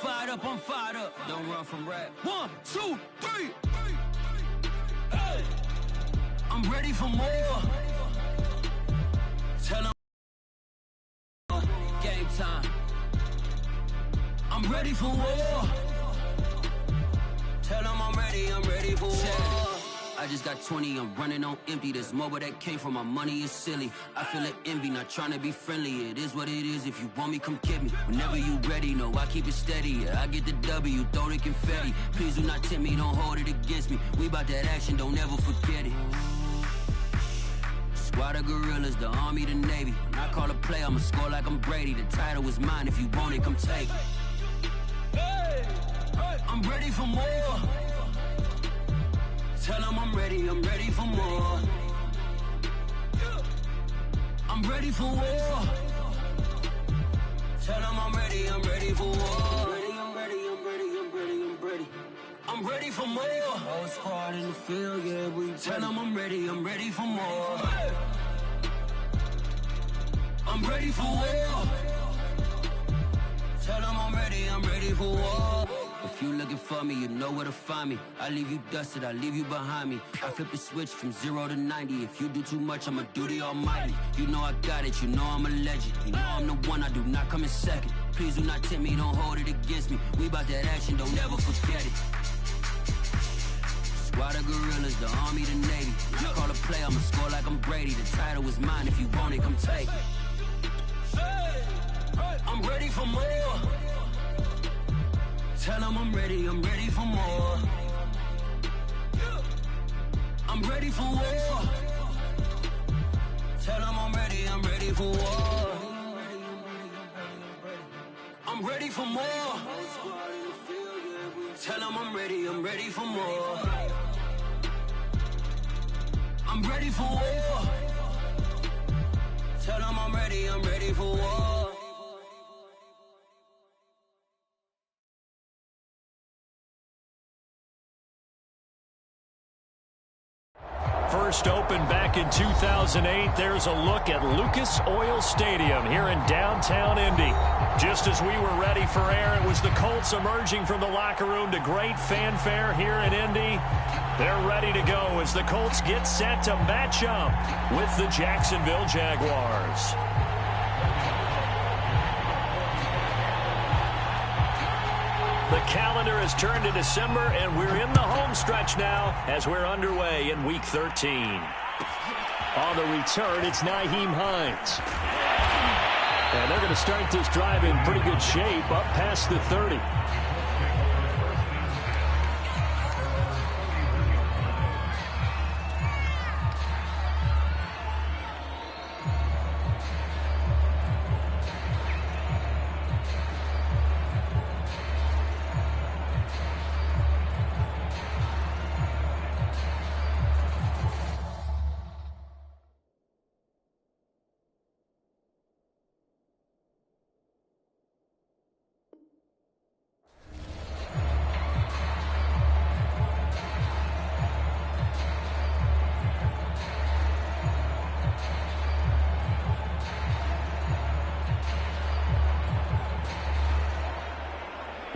I'm fired up. Don't run from rap. 1, 2, 3. Hey. I'm ready for more. Tell them game time. I'm ready for war. Tell them I'm ready for war. I just got 20, I'm running on empty. This mobile that came from my money is silly. I feel it envy, not trying to be friendly. It is what it is, if you want me, come get me. Whenever you ready, no, I keep it steady. Yeah, I get the W, throw the confetti. Please do not tempt me, don't hold it against me. We bout that action, don't ever forget it. Squad of gorillas, the army, the navy. When I call a play, I'ma score like I'm Brady. The title is mine, if you want it, come take it. Hey, hey. I'm ready for more. Tell them I'm ready for more. I'm ready for war. Tell them I'm ready for war. I'm ready for more. Whole squad in the field, yeah, we tell them I'm ready for more. I'm ready for war. Tell them I'm ready for war. If you looking for me, you know where to find me. I leave you dusted, I leave you behind me. I flip the switch from 0 to 90. If you do too much, I'ma do the almighty. You know I got it, you know I'm a legend. You know I'm the one, I do not come in second. Please do not tempt me, don't hold it against me. We bout that action, don't ever forget it. Squad of gorillas, the army, the navy. When I call a play, I'ma score like I'm Brady. The title is mine, if you want it, come take it. I'm ready for more. Tell them I'm ready for more. I'm ready for war. Tell them I'm ready for war. I'm ready for more. Tell them I'm ready for more. I'm ready for war. Tell them I'm ready for war. First opened back in 2008. There's a look at Lucas Oil Stadium here in downtown Indy. Just as we were ready for air, it was the Colts emerging from the locker room to great fanfare here in Indy. They're ready to go as the Colts get set to match up with the Jacksonville Jaguars. The calendar has turned to December, and we're in the home stretch now as we're underway in Week 13. On the return, it's Nyheim Hines. And they're going to start this drive in pretty good shape, up past the 30.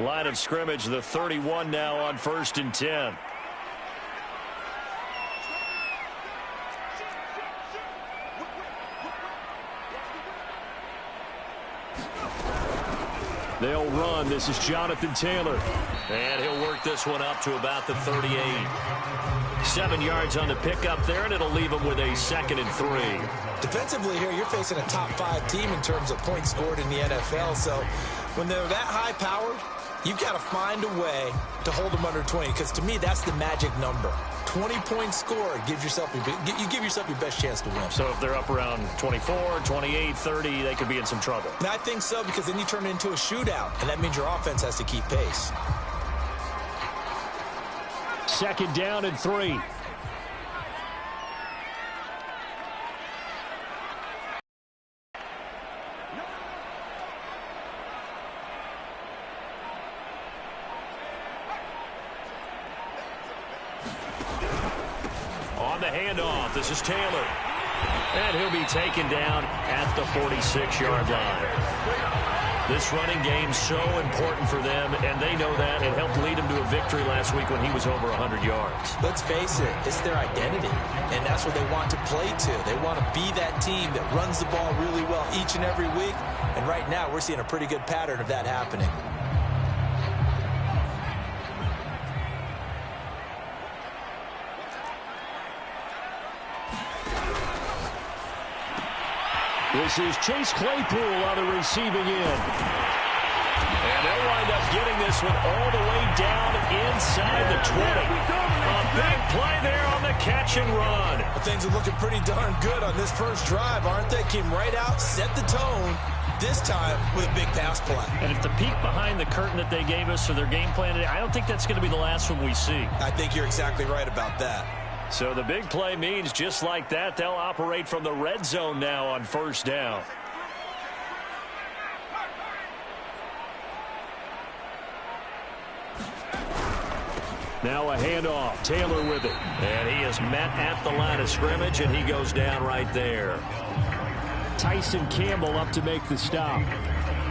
Line of scrimmage, the 31 now on 1st and 10. They'll run. This is Jonathan Taylor. And he'll work this one up to about the 38. 7 yards on the pickup there, and it'll leave him with a 2nd and 3. Defensively here, you're facing a top 5 team in terms of points scored in the NFL. So when they're that high powered, you've got to find a way to hold them under 20, because to me, that's the magic number. 20 points scored, you give yourself your best chance to win. So if they're up around 24, 28, 30, they could be in some trouble. And I think so, because then you turn it into a shootout, and that means your offense has to keep pace. 2nd down and 3. On the handoff, this is Taylor. And he'll be taken down at the 46-yard line. This running game's so important for them, and they know that. It helped lead them to a victory last week when he was over 100 yards. Let's face it, it's their identity, and that's what they want to play to. They want to be that team that runs the ball really well each and every week, and right now we're seeing a pretty good pattern of that happening. This is Chase Claypool on the receiving end. And they'll wind up getting this one all the way down inside the 20. A big play there on the catch and run. Well, things are looking pretty darn good on this first drive, aren't they? Came right out, set the tone, this time with a big pass play. And if the peek behind the curtain that they gave us for their game plan today, I don't think that's going to be the last one we see. I think you're exactly right about that. So the big play means just like that, they'll operate from the red zone now on first down. Now a handoff. Taylor with it. And he is met at the line of scrimmage, and he goes down right there. Tyson Campbell up to make the stop.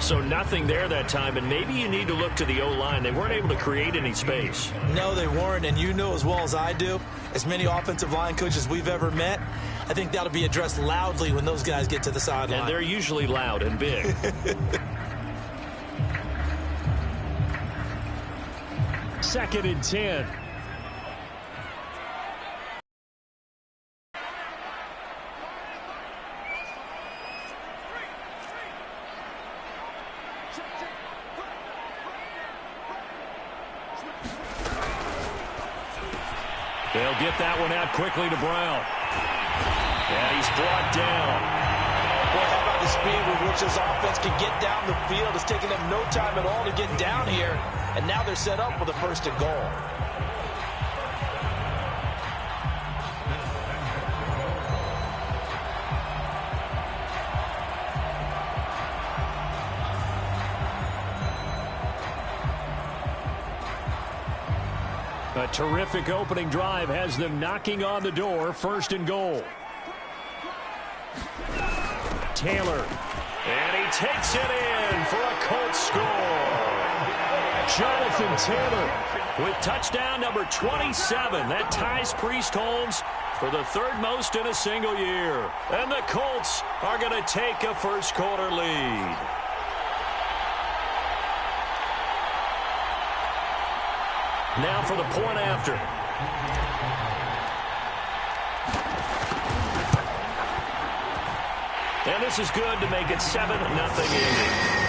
So nothing there that time, and maybe you need to look to the O-line. They weren't able to create any space. No, they weren't, and you know as well as I do, as many offensive line coaches we've ever met, I think that'll be addressed loudly when those guys get to the sideline. And they're usually loud and big. Second and 10. They'll get that one out quickly to Brown. And he's brought down. Well, how about the speed with which this offense can get down the field? It's taking them no time at all to get down here. And now they're set up with a first and goal. A terrific opening drive has them knocking on the door. First and goal. Taylor. And he takes it in for a Colts score. Jonathan Taylor with touchdown number 27. That ties Priest Holmes for the third most in a single year. And the Colts are going to take a first quarter lead. Now for the point after. And this is good to make it 7-0 Indy.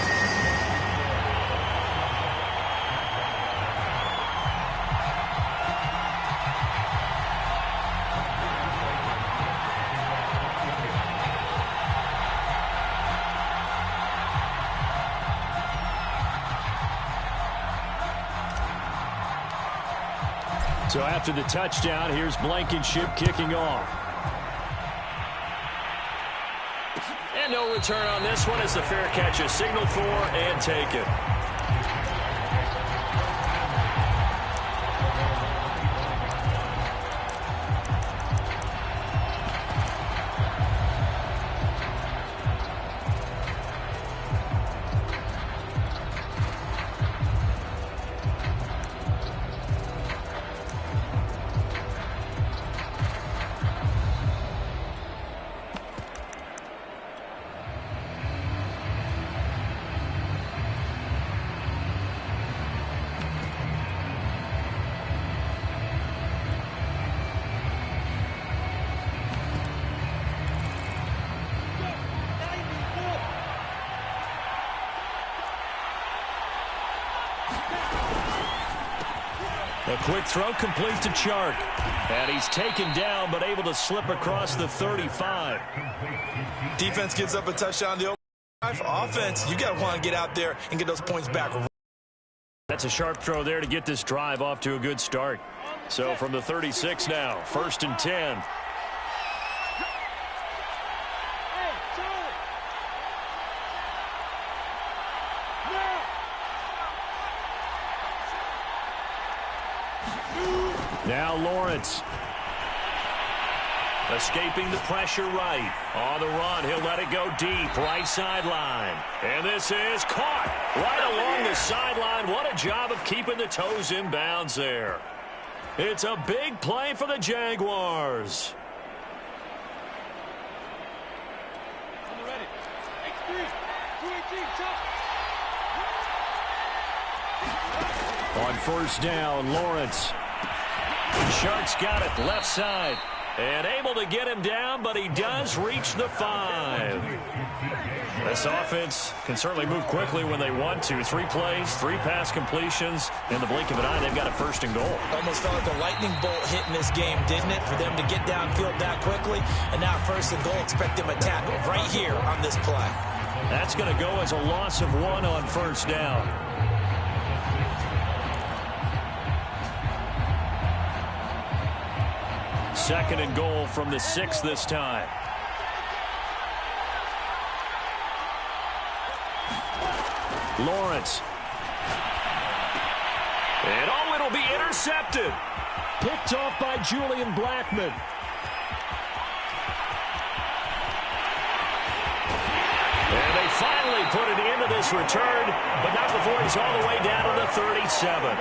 So after the touchdown, here's Blankenship kicking off. And no return on this one as the fair catch is signaled for and taken. A quick throw complete to Chark. And he's taken down but able to slip across the 35. Defense gives up a touchdown. The offense, you got to want to get out there and get those points back. That's a sharp throw there to get this drive off to a good start. So from the 36 now, 1st and 10. Now Lawrence. Escaping the pressure right. On the run, he'll let it go deep, right sideline. And this is caught right along the sideline. What a job of keeping the toes in bounds there. It's a big play for the Jaguars. On first down, Lawrence. Sharks got it, left side. And able to get him down, but he does reach the 5. This offense can certainly move quickly when they want to. 3 plays, 3 pass completions. In the blink of an eye, they've got a first and goal. Almost felt like a lightning bolt hit in this game, didn't it? For them to get downfield that quickly. And now first and goal, expect them to tackle right here on this play. That's going to go as a loss of 1 on first down. Second and goal from the 6 this time. Lawrence. And oh, it'll be intercepted. Picked off by Julian Blackmon. And they finally put it into this return, but not before he's all the way down to the 37.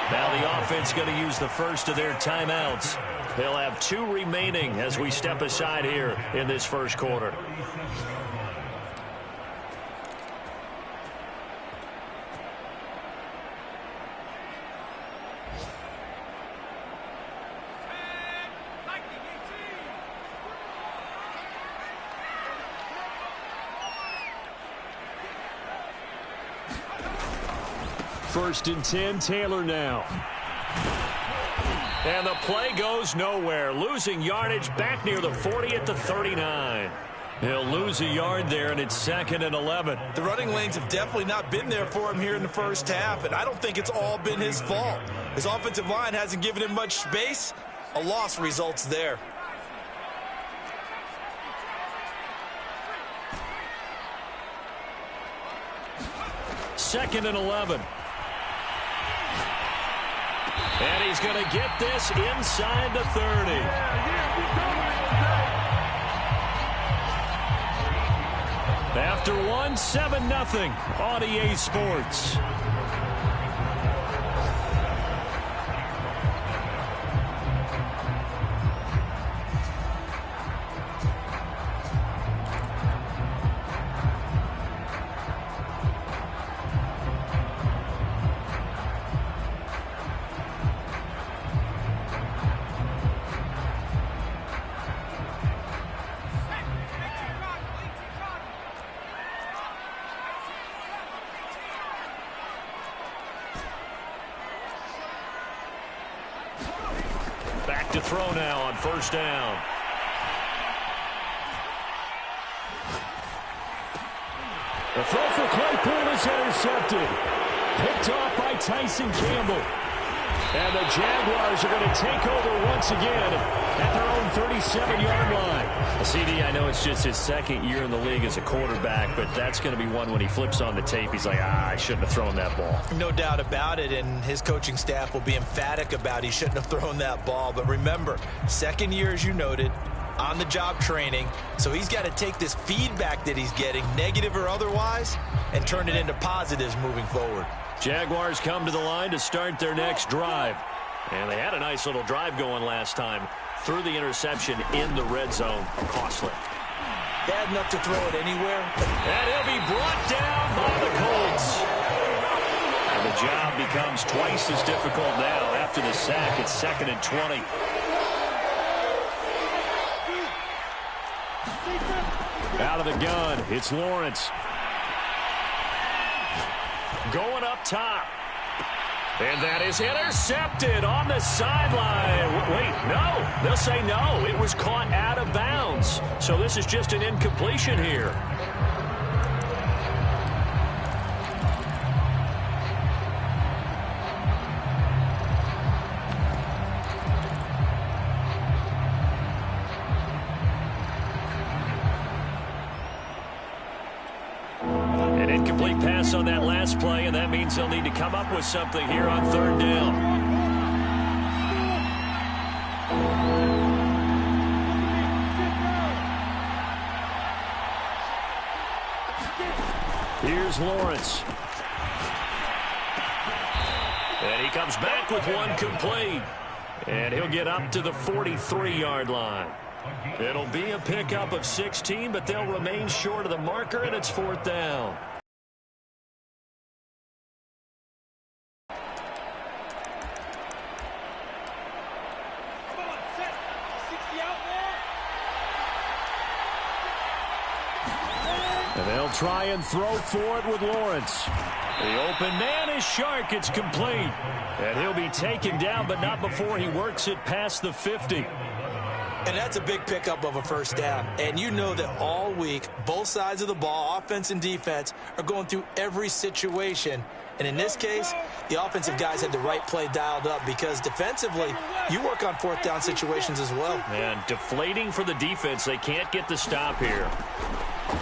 Now the offense going to use the first of their timeouts. They'll have 2 remaining as we step aside here in this first quarter. First and 10, Taylor now. And the play goes nowhere. Losing yardage back near the 40 at the 39. He'll lose a yard there, and it's 2nd and 11. The running lanes have definitely not been there for him here in the first half, and I don't think it's all been his fault. His offensive line hasn't given him much space. A loss results there. Second and 11. And he's going to get this inside the 30. After 1, 7-0 on EA Sports. Back to throw now on first down. The throw for Claypool is intercepted. Picked off by Tyson Campbell. And the Jaguars are going to take over once again at their own 37-yard line. CD, I know it's just his 2nd year in the league as a quarterback, but that's going to be one when he flips on the tape. He's like, I shouldn't have thrown that ball. No doubt about it, and his coaching staff will be emphatic about he shouldn't have thrown that ball. But remember, 2nd year, as you noted, on-the-job training. So he's got to take this feedback that he's getting, negative or otherwise, and turn it into positives moving forward. Jaguars come to the line to start their next drive. And they had a nice little drive going last time. Threw the interception in the red zone. Costly. Bad enough to throw it anywhere. And he'll be brought down by the Colts. And the job becomes twice as difficult now after the sack. It's 2nd and 20. Out of the gun, it's Lawrence. Going up top. And that is intercepted on the sideline. Wait, no. They'll say no. It was caught out of bounds. So this is just an incompletion here. An incomplete pass on that last play, and that means they'll need to come up with something here on 3rd down. Here's Lawrence. And he comes back with one complete. And he'll get up to the 43-yard line. It'll be a pickup of 16, but they'll remain short of the marker, and it's 4th down. And they'll try and throw for it with Lawrence. The open man is Shark. It's complete. And he'll be taken down, but not before he works it past the 50. And that's a big pickup of a first down. And you know that all week, both sides of the ball, offense and defense, are going through every situation. And in this case, the offensive guys had the right play dialed up because defensively, you work on 4th down situations as well. And deflating for the defense. They can't get the stop here.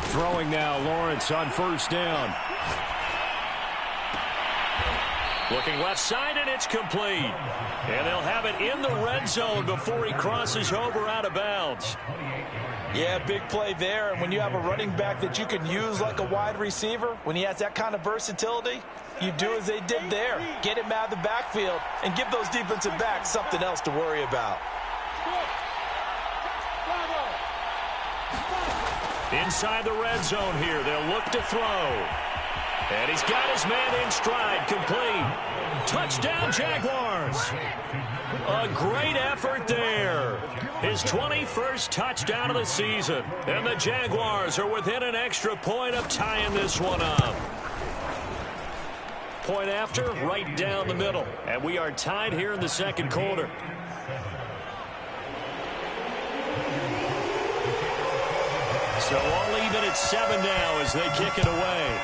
Throwing now, Lawrence on 1st down. Looking left side, and it's complete. And they'll have it in the red zone before he crosses over out of bounds. Yeah, big play there. And when you have a running back that you can use like a wide receiver, when he has that kind of versatility, you do as they did there. Get him out of the backfield and give those defensive backs something else to worry about. Inside the red zone here, they'll look to throw. And he's got his man in stride, complete. Touchdown, Jaguars. A great effort there. His 21st touchdown of the season. And the Jaguars are within an extra point of tying this one up. Point after, right down the middle. And we are tied here in the second quarter. So all even at 7 now as they kick it away.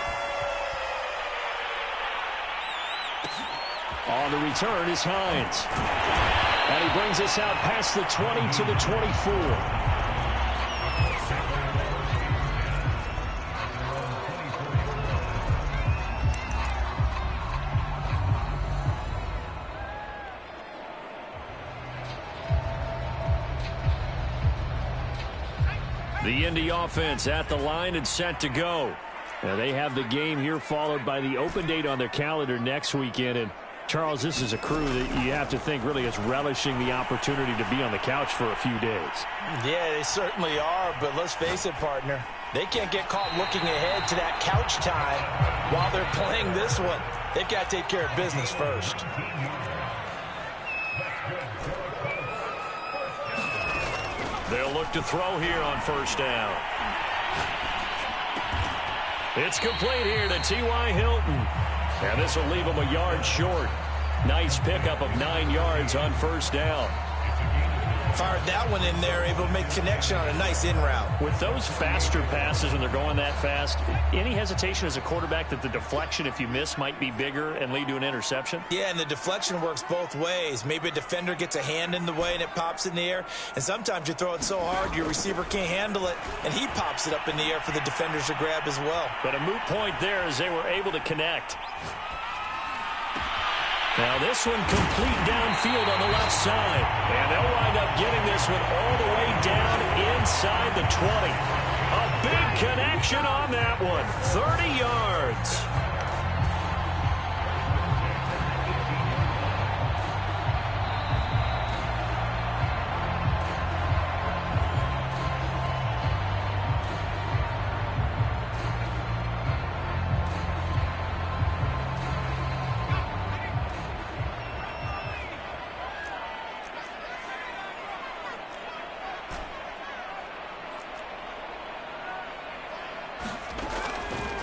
On the return is Hines. And he brings us out past the 20 to the 24. The Indy offense at the line and set to go. Now they have the game here followed by the open date on their calendar next weekend. And Charles, this is a crew that you have to think really is relishing the opportunity to be on the couch for a few days. Yeah, they certainly are, but let's face it, partner. They can't get caught looking ahead to that couch time while they're playing this one. They've got to take care of business first. They'll look to throw here on 1st down. It's complete here to T.Y. Hilton. And this will leave him a yard short. Nice pickup of 9 yards on 1st down. Fired that one in there, able to make connection on a nice in route. With those faster passes when they're going that fast, any hesitation as a quarterback that the deflection, if you miss, might be bigger and lead to an interception? Yeah, and the deflection works both ways. Maybe a defender gets a hand in the way and it pops in the air. And sometimes you throw it so hard your receiver can't handle it, and he pops it up in the air for the defenders to grab as well. But a moot point there as they were able to connect. Now this one complete downfield on the left side. And they'll wind up getting this one all the way down inside the 20. A big connection on that one. 30 yards.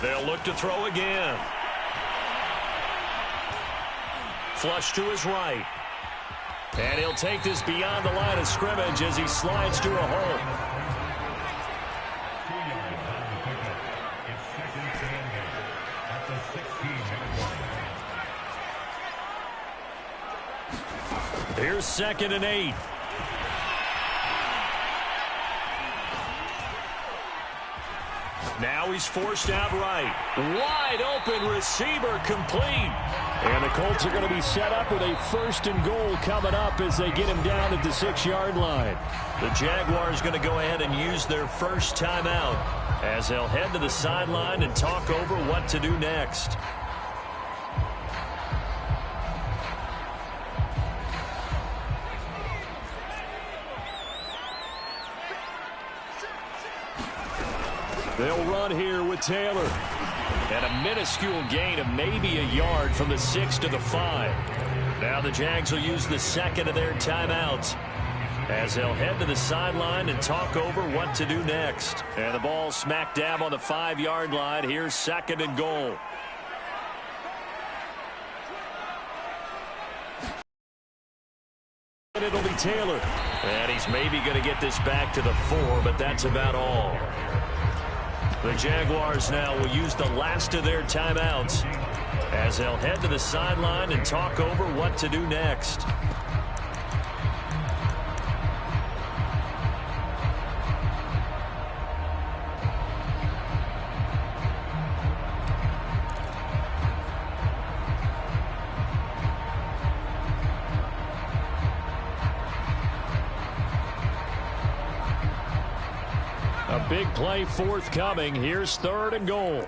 They'll look to throw again. Flush to his right. And he'll take this beyond the line of scrimmage as he slides to a hole. Here's 2nd and 8. Now he's forced out right. Wide open receiver complete. And the Colts are going to be set up with a 1st and goal coming up as they get him down at the 6-yard line. The Jaguars going to go ahead and use their first timeout. as they'll head to the sideline and talk over what to do next. They'll run here with Taylor. And a minuscule gain of maybe a yard from the 6 to the 5. Now the Jags will use the second of their timeouts as they'll head to the sideline and talk over what to do next. And the ball smack dab on the 5-yard line. Here's 2nd and goal. And it'll be Taylor. And he's maybe going to get this back to the 4, but that's about all. The Jaguars now will use the last of their timeouts as they'll head to the sideline and talk over what to do next. A big play forthcoming. Here's 3rd and goal.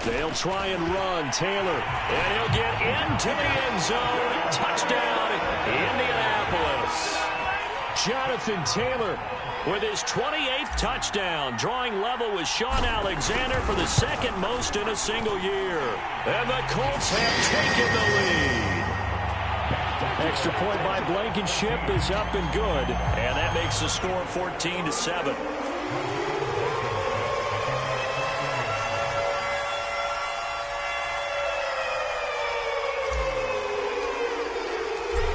They'll try and run. Taylor. And he'll get into the end zone. Touchdown, Indianapolis. Jonathan Taylor with his 28th touchdown, drawing level with Sean Alexander for the 2nd most in a single year. And the Colts have taken the lead. Extra point by Blankenship is up and good. And that makes the score 14-7.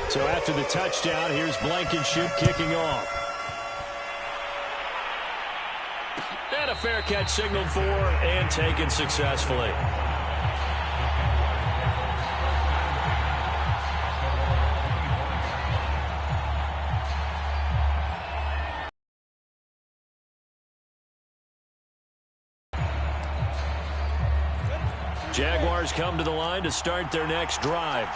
So after the touchdown, here's Blankenship kicking off. And a fair catch signaled for and taken successfully. Jaguars come to the line to start their next drive.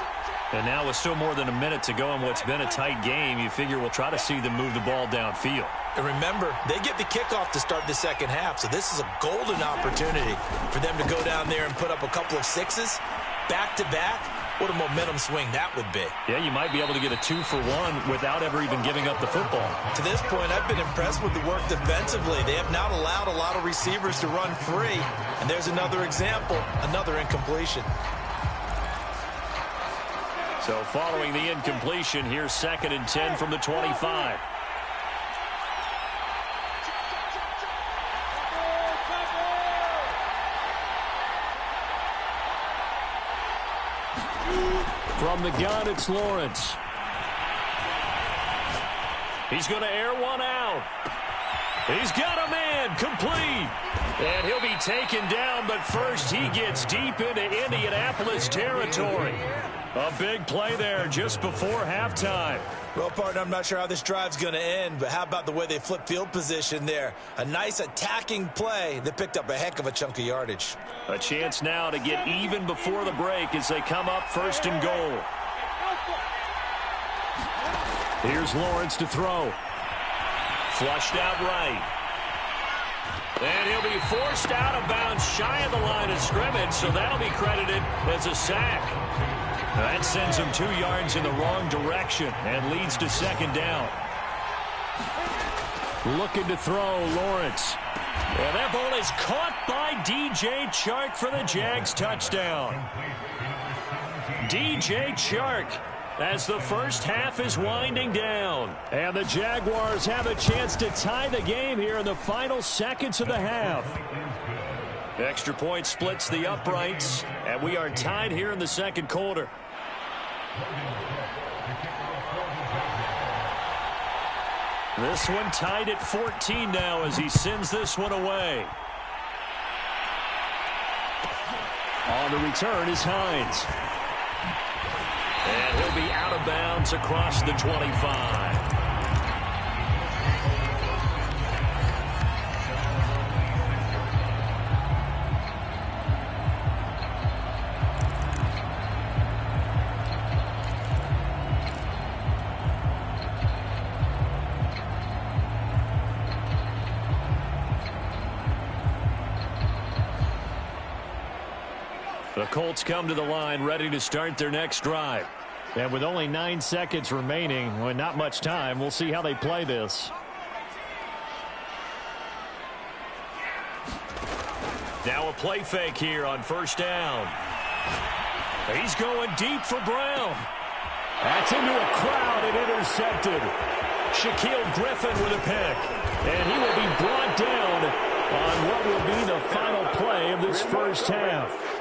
And now with still more than a minute to go in what's been a tight game, you figure we'll try to see them move the ball downfield. And remember, they get the kickoff to start the second half, so this is a golden opportunity for them to go down there and put up a couple of sixes back-to-back. What a momentum swing that would be. Yeah, you might be able to get a 2-for-1 without ever even giving up the football. To this point, I've been impressed with the work defensively. They have not allowed a lot of receivers to run free. And there's another example, another incompletion. So following the incompletion, here's 2nd and 10 from the 25. From the gun, it's Lawrence. He's going to air one out. He's got a man, complete. And he'll be taken down, but first he gets deep into Indianapolis territory. A big play there just before halftime. Well, partner, I'm not sure how this drive's going to end, but how about the way they flip field position there? A nice attacking play that picked up a heck of a chunk of yardage. A chance now to get even before the break as they come up 1st and goal. Here's Lawrence to throw. Flushed out right. And he'll be forced out of bounds shy of the line of scrimmage, so that'll be credited as a sack. That sends him 2 yards in the wrong direction and leads to 2nd down. Looking to throw, Lawrence. And that ball is caught by DJ Chark for the Jags touchdown. DJ Chark as the first half is winding down. And the Jaguars have a chance to tie the game here in the final seconds of the half. Extra point splits the uprights, and we are tied here in the 2nd quarter. This one tied at 14 now as he sends this one away. On the return is Hines. And he'll be out of bounds across the 25. The Colts come to the line ready to start their next drive. And with only 9 seconds remaining, well, not much time, we'll see how they play this. Now a play fake here on first down. He's going deep for Brown. That's into a crowd and intercepted. Shaquille Griffin with a pick. And he will be brought down on what will be the final play of this first half.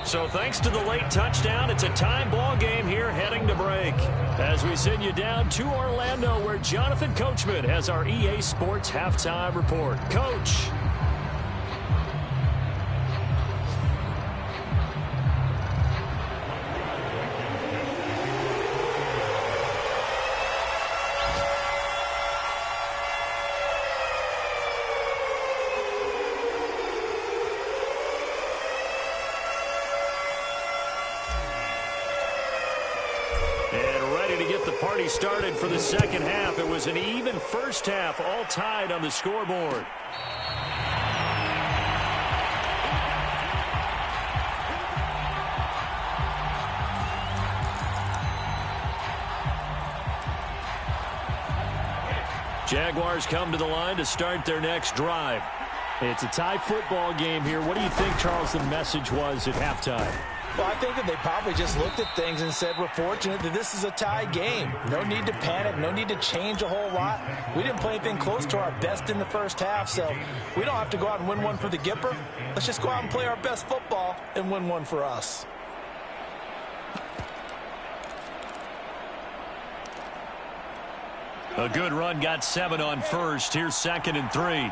So thanks to the late touchdown, it's a tie ball game here heading to break. As we send you down to Orlando, where Jonathan Coachman has our EA Sports halftime report. Coach. Party started for the second half. It was an even first half, all tied on the scoreboard. Jaguars come to the line to start their next drive. It's a tie football game here. What do you think, Charles, the message was at halftime? Well, I think that they probably just looked at things and said, we're fortunate that this is a tie game. No need to panic. No need to change a whole lot. We didn't play anything close to our best in the first half, so we don't have to go out and win one for the Gipper. Let's just go out and play our best football and win one for us. A good run, got 7 on first. Here's 2nd and 3.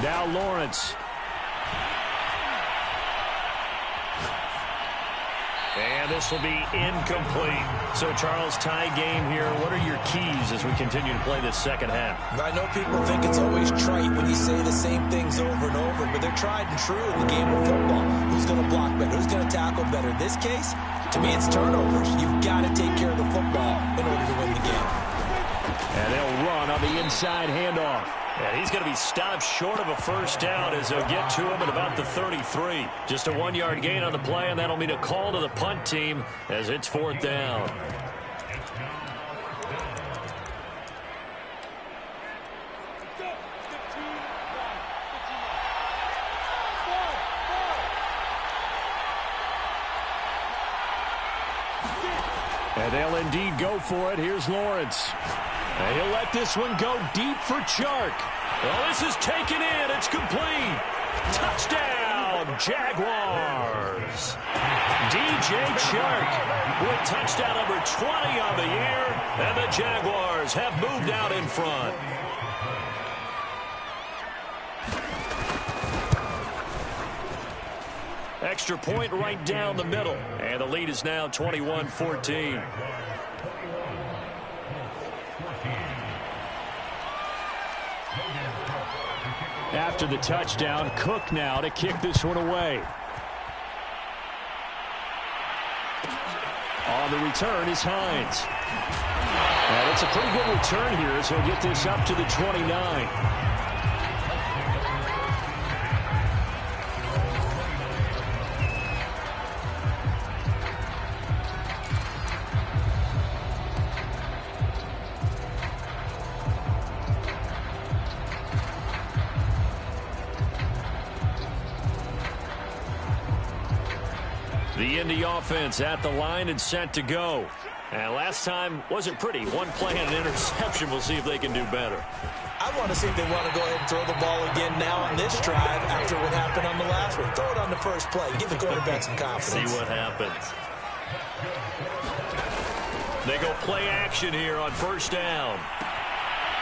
Now Lawrence. And this will be incomplete. So, Charles, tie game here. What are your keys as we continue to play this second half? I know people think it's always trite when you say the same things over and over, but they're tried and true in the game of football. Who's going to block better? Who's going to tackle better? In this case, to me, it's turnovers. You've got to take care of the football in order to win the game. And they'll run on the inside handoff. And he's going to be stopped short of a first down as they'll get to him at about the 33. Just a 1-yard gain on the play, and that'll mean a call to the punt team as it's 4th down. And they'll indeed go for it. Here's Lawrence. And he'll let this one go deep for Chark. Well, this is taken in. It's complete. Touchdown, Jaguars. DJ Chark with touchdown number 20 on the year. And the Jaguars have moved out in front. Extra point right down the middle. And the lead is now 21-14. After the touchdown, Cook now to kick this one away. On the return is Hines. And it's a pretty good return here as he'll get this up to the 29. The Indy offense at the line and set to go. And last time wasn't pretty. One play and an interception. We'll see if they can do better. I want to see if they want to go ahead and throw the ball again now on this drive after what happened on the last one. Throw it on the first play. Give the quarterback some confidence. See what happens. They go play action here on first down.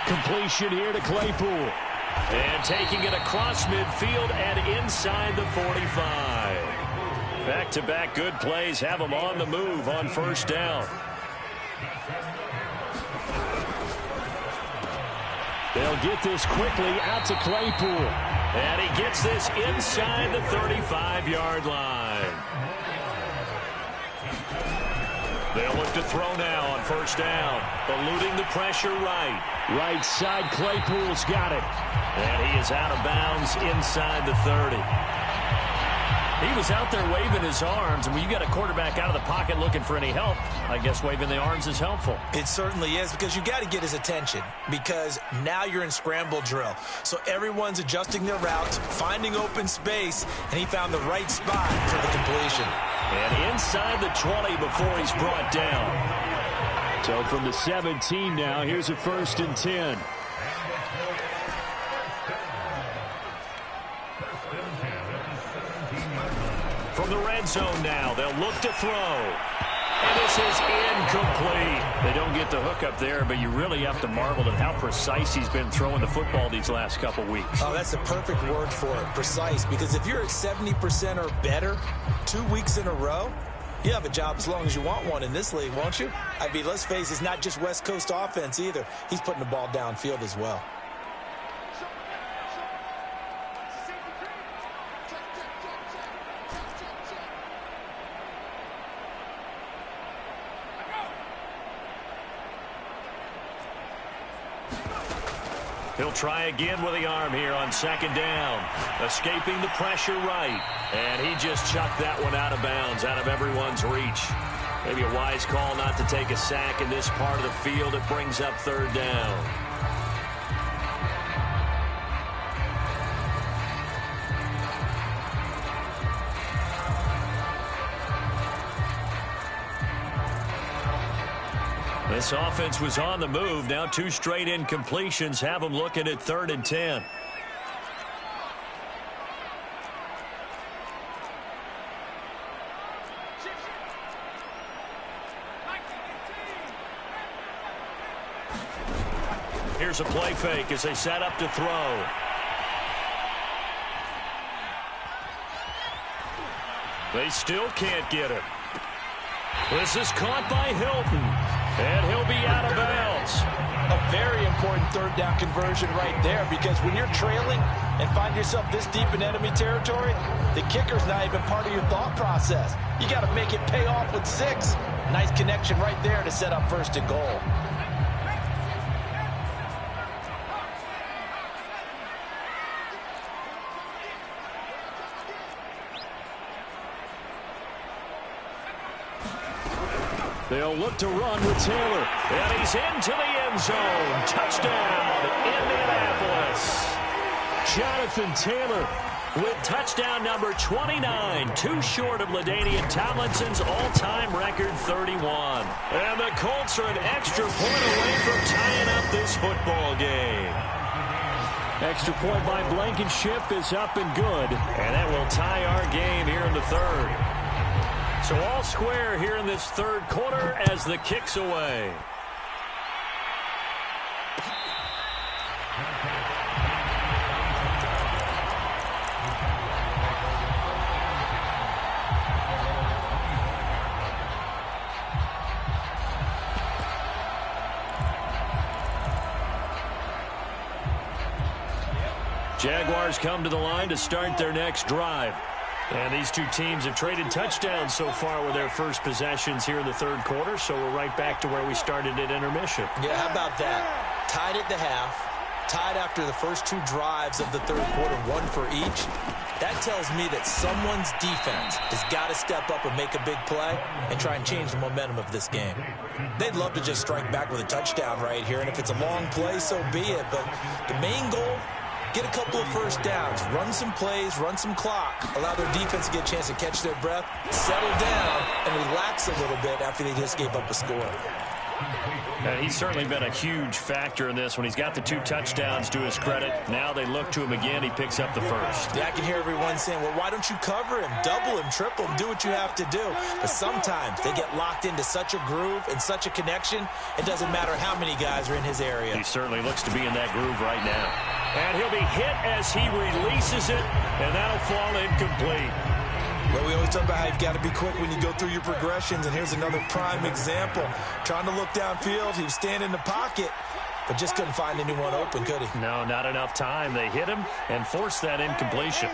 Completion here to Claypool. And taking it across midfield and inside the 45. Back-to-back good plays have them on the move on first down. They'll get this quickly out to Claypool. And he gets this inside the 35-yard line. They'll look to throw now on first down. Eluding the pressure right. Right side, Claypool's got it. And he is out of bounds inside the 30. He was out there waving his arms, and when you got a quarterback out of the pocket looking for any help, I guess waving the arms is helpful. It certainly is, because you got to get his attention, because now you're in scramble drill. So everyone's adjusting their routes, finding open space, and he found the right spot for the completion. And inside the 20 before he's brought down. So from the 17 now, here's a 1st and 10. From the red zone now, they'll look to throw. And this is incomplete. They don't get the hook up there, but you really have to marvel at how precise he's been throwing the football these last couple weeks. Oh, that's the perfect word for it, precise. Because if you're at 70% or better 2 weeks in a row, you have a job as long as you want one in this league, won't you? I mean, let's face it, it's not just West Coast offense either. He's putting the ball downfield as well. He'll try again with the arm here on 2nd down. Escaping the pressure right. And he just chucked that one out of bounds, out of everyone's reach. Maybe a wise call not to take a sack in this part of the field. It brings up 3rd down. This offense was on the move. Now 2 straight incompletions have them looking at 3rd and 10. Here's a play fake as they set up to throw. They still can't get him. This is caught by Hilton. And he'll be out of bounds. A very important 3rd down conversion right there, because when you're trailing and find yourself this deep in enemy territory, the kicker's not even part of your thought process. You got to make it pay off with 6. Nice connection right there to set up 1st and goal. They'll look to run with Taylor. And he's into the end zone. Touchdown, Indianapolis. Jonathan Taylor with touchdown number 29. Too short of LaDainian Tomlinson's all-time record 31. And the Colts are an extra point away from tying up this football game. Extra point by Blankenship is up and good. And that will tie our game here in the 3rd. So all square here in this 3rd quarter as the kick's away. Jaguars come to the line to start their next drive. And these 2 teams have traded touchdowns so far with their first possessions here in the 3rd quarter, so we're right back to where we started at intermission. Yeah, how about that? Tied at the half, tied after the first 2 drives of the 3rd quarter, 1 for each. That tells me that someone's defense has got to step up and make a big play and try and change the momentum of this game. They'd love to just strike back with a touchdown right here, and if it's a long play, so be it. But the main goal, get a couple of first downs, run some plays, run some clock, allow their defense to get a chance to catch their breath, settle down, and relax a little bit after they just gave up a score. And he's certainly been a huge factor in this when he's got the 2 touchdowns to his credit. Now they look to him again. He picks up the first. Yeah, I can hear everyone saying, well, why don't you cover him, double him, triple him, do what you have to do. But sometimes they get locked into such a groove and such a connection, it doesn't matter how many guys are in his area. He certainly looks to be in that groove right now. And he'll be hit as he releases it, and that'll fall incomplete. Well, we always talk about how you've got to be quick when you go through your progressions, and here's another prime example. Trying to look downfield, he was standing in the pocket, but just couldn't find anyone open, could he? No, not enough time. They hit him and forced that incompletion.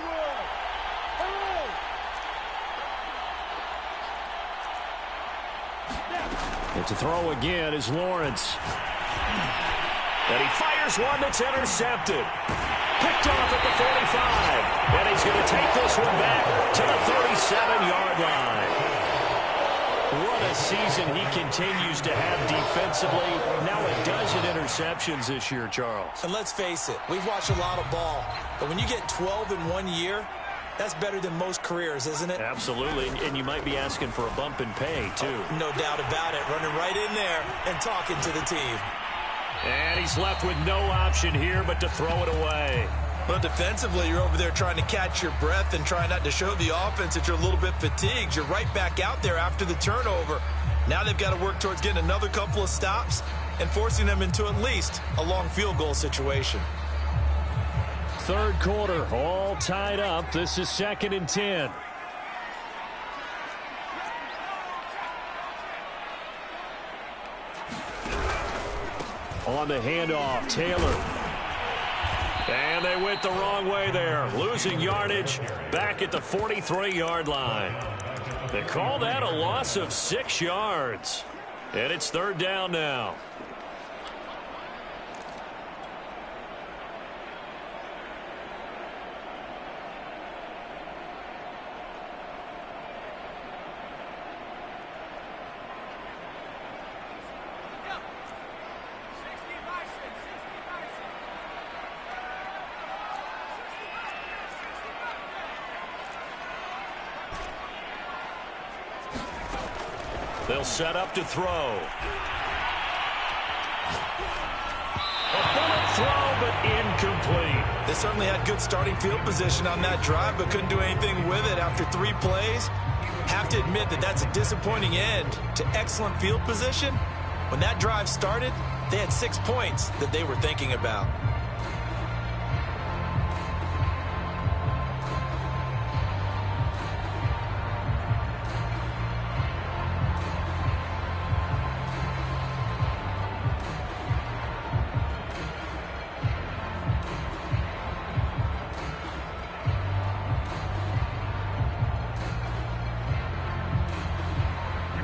And to throw again is Lawrence. And he fires one that's intercepted. Picked off at the 45. And he's going to take this one back to the 37-yard line. What a season he continues to have defensively. Now a dozen interceptions this year, Charles. And let's face it, we've watched a lot of ball. But when you get 12 in 1 year, that's better than most careers, isn't it? Absolutely, and you might be asking for a bump in pay, too. No doubt about it. Running right in there and talking to the team. And he's left with no option here but to throw it away. But defensively, you're over there trying to catch your breath and try not to show the offense that you're a little bit fatigued. You're right back out there after the turnover. Now they've got to work towards getting another couple of stops and forcing them into at least a long field goal situation. Third quarter, all tied up. This is 2nd and 10. On the handoff, Taylor. And they went the wrong way there. Losing yardage back at the 43-yard line. They call that a loss of 6 yards. And it's 3rd down now. They'll set up to throw. A bullet throw, but incomplete. They certainly had good starting field position on that drive, but couldn't do anything with it after 3 plays. Have to admit that that's a disappointing end to excellent field position. When that drive started, they had 6 points that they were thinking about.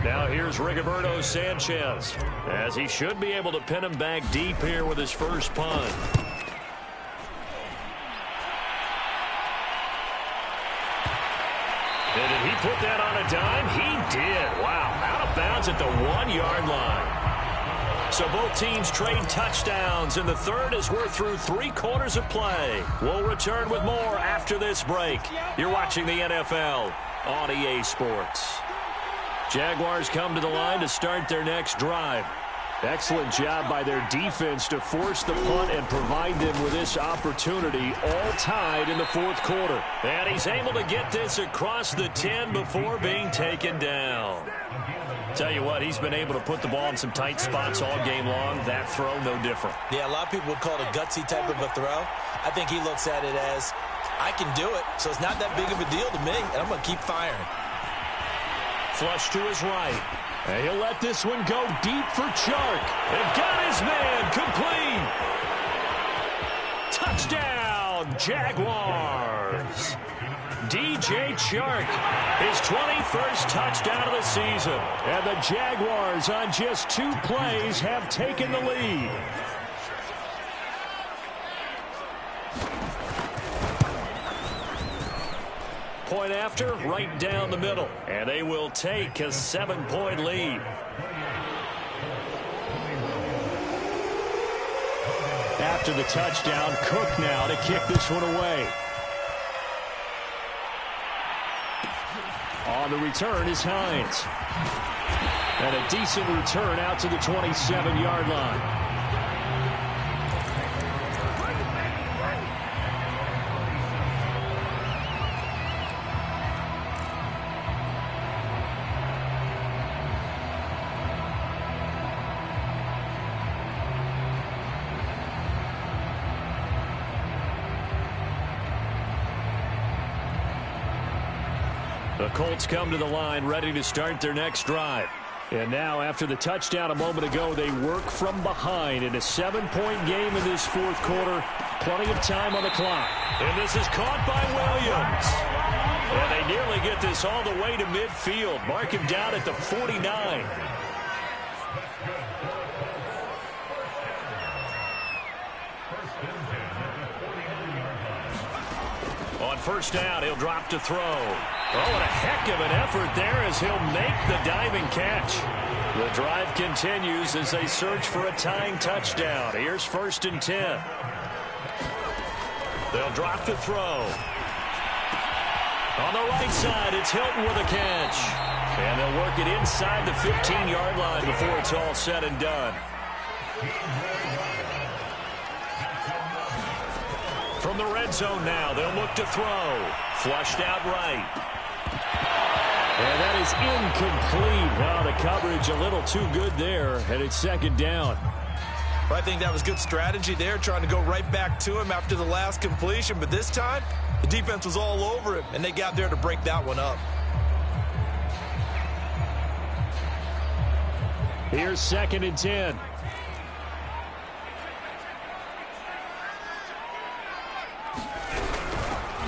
Now here's Rigoberto Sanchez, as he should be able to pin him back deep here with his first punt. And did he put that on a dime? He did. Wow, out of bounds at the 1-yard line. So both teams trade touchdowns, and the third as we're through 3 quarters of play. We'll return with more after this break. You're watching the NFL on EA Sports. Jaguars come to the line to start their next drive. Excellent job by their defense to force the punt and provide them with this opportunity, all tied in the 4th quarter. And he's able to get this across the 10 before being taken down. Tell you what, he's been able to put the ball in some tight spots all game long. That throw, no different. Yeah, a lot of people would call it a gutsy type of a throw. I think he looks at it as, I can do it, so it's not that big of a deal to me, and I'm going to keep firing. Flush to his right. And he'll let this one go deep for Chark. And got his man complete. Touchdown, Jaguars. DJ Chark, his 21st touchdown of the season. And the Jaguars on just 2 plays have taken the lead. Point after, right down the middle. And they will take a 7-point lead. After the touchdown, Cook now to kick this one away. On the return is Hines. And a decent return out to the 27-yard line. The Colts come to the line ready to start their next drive. And now after the touchdown a moment ago, they work from behind in a 7-point game in this 4th quarter. Plenty of time on the clock. And this is caught by Williams. And they nearly get this all the way to midfield. Mark him down at the 49. On first down, he'll drop to throw. Oh, what a heck of an effort there as he'll make the diving catch. The drive continues as they search for a tying touchdown. Here's 1st and 10. They'll drop to throw. On the right side, it's Hilton with a catch. And they'll work it inside the 15-yard line before it's all said and done. From the red zone now, they'll look to throw. Flushed out right. And that is incomplete. Now the coverage a little too good there, and it's 2nd down. Well, I think that was good strategy there, trying to go right back to him after the last completion. But this time, the defense was all over him, and they got there to break that one up. Here's 2nd and 10.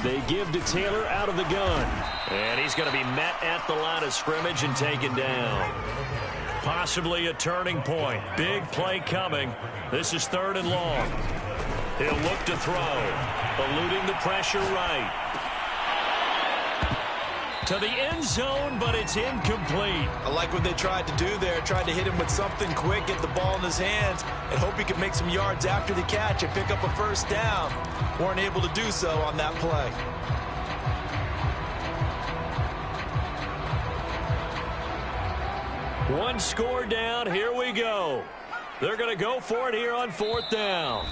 They give to Taylor out of the gun. And he's going to be met at the line of scrimmage and taken down. Possibly a turning point. Big play coming. This is 3rd and long. He'll look to throw. Eluding the pressure right. To the end zone, but it's incomplete. I like what they tried to do there. Tried to hit him with something quick, get the ball in his hands, and hope he could make some yards after the catch and pick up a 1st down. Weren't able to do so on that play. One score down. Here we go. They're going to go for it here on 4th down.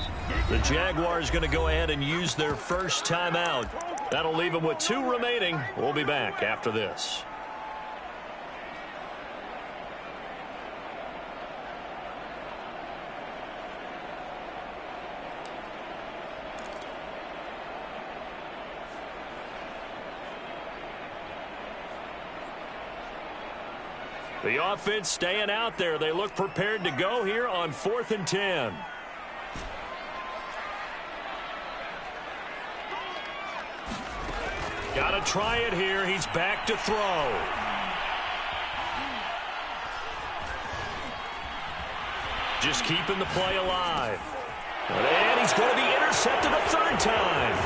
The Jaguars going to go ahead and use their first timeout. That'll leave them with 2 remaining. We'll be back after this. The offense staying out there. They look prepared to go here on 4th and 10. Got to try it here. He's back to throw. Just keeping the play alive. And he's going to be intercepted a 3rd time.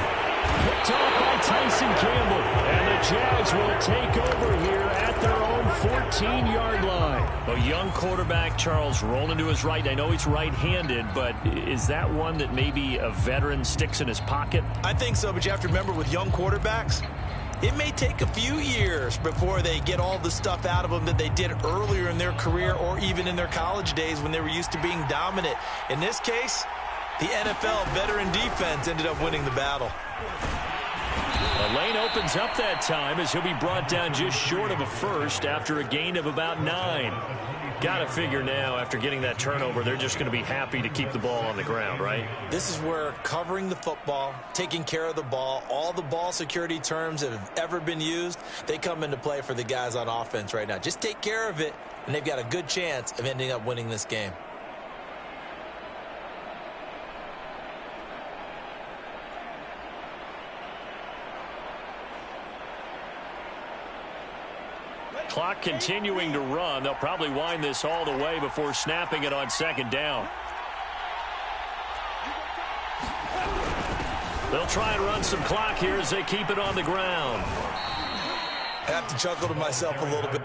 Picked off by Tyson Campbell. And the Jags will take over here at their own 14-yard line. A young quarterback, Charles, rolling to his right. I know he's right-handed, but is that one that maybe a veteran sticks in his pocket? I think so, but you have to remember with young quarterbacks, it may take a few years before they get all the stuff out of them that they did earlier in their career or even in their college days when they were used to being dominant. In this case, the NFL veteran defense ended up winning the battle. A lane opens up that time as he'll be brought down just short of a 1st after a gain of about 9. Got to figure now, after getting that turnover, they're just going to be happy to keep the ball on the ground, right? This is where covering the football, taking care of the ball, all the ball security terms that have ever been used, they come into play for the guys on offense right now. Just take care of it, and they've got a good chance of ending up winning this game. Clock continuing to run. They'll probably wind this all the way before snapping it on 2nd down. They'll try and run some clock here as they keep it on the ground. I have to chuckle to myself a little bit.